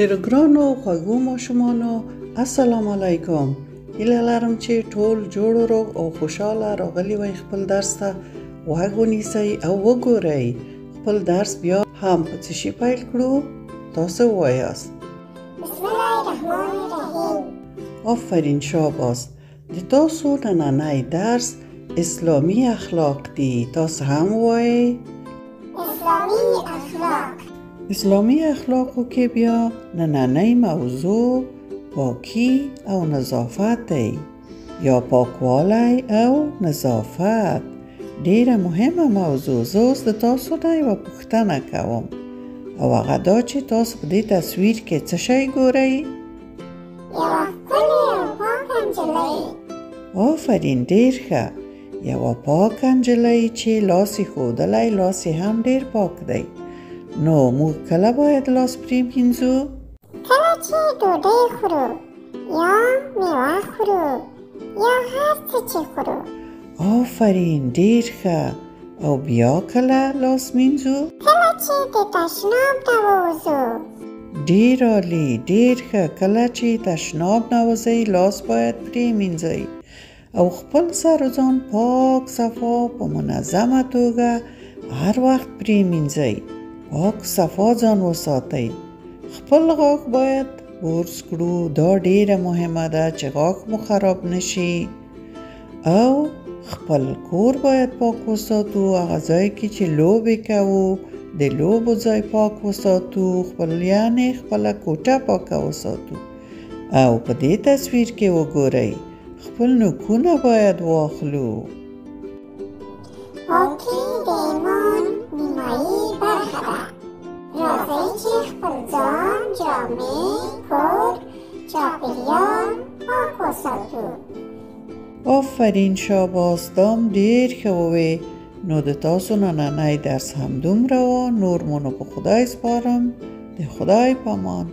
ډېر ګرانو خوږو ماشومانو السلام علیکم. هیله لرم چې ټول جوړ روغ او خوشحاله راغلي وئ. خپل درس ته غوږ ونیسئ او وګورئ. خپل درس بیا هم په څه شي پیل کړو؟ تاسو ووایاست. بسم الله الرحمن الرحیم. آفرین، شاباس. د تاسو نننی درس اسلامی اخلاق دی. تاسو هم ووایئ. اسلامی اخلاق. اسلامی اخلاقو کې بیا نننی موضوع پاکی او نظافت دی یا پاکوالی او نظافت. ډیره مهمه موضوع. زه اوس د تاسو نه یوه پوښتنه کوم او هغه دا چې تاسو په دې تصویر کې څه شی ګورئ؟ یوه ښکلې او پاکه نجلۍ. آفرین، ډیر ښه. یوه پاکه نجلۍ چې لاس یې ښودلی، لاس یې هم ډیر پاک دی. نو موږ کله باید لاس پرېمینځو؟ کله چې ډوډۍ خورو یا میوه خورو یا هر څه چې خورو. آفرین، ډیر ښه. او بیا کله لاس مینځو؟ کله چې د تشناب نه ووځو. ډیر عالی، ډیر ښه. کله چې تشناب نه وځئ لاس باید پرېمینځئ او خپل سر و ځان پاک صفا په منظمه توګه هر وخت پرېمینځئ. پاک صفا ځان وساتئ. خپل غاښ باید برس کړو. دا ډیره مهمه ده چې غاښ مو خراب نشي. او خپل کور باید پاک وساتو. هغه ځای کې چې لوبې کوو د لوبو ځای پاک وساتو. یعنې خپله کوټه پاکه وساتو. او په دې تصویر کې وګورئ، خپل نوکونه باید واخلو. پاکي د ایمان نیمایي برخه ده. راځئ چې خپل ځان، جامې، کور، چاپېریال پاک وساتو. آفرین، شاباس. دام ډیر ښه ووې. نو د تاسو نننی درس هم دومره و. نور مو نو په خدای سپارم. د خدای په امان.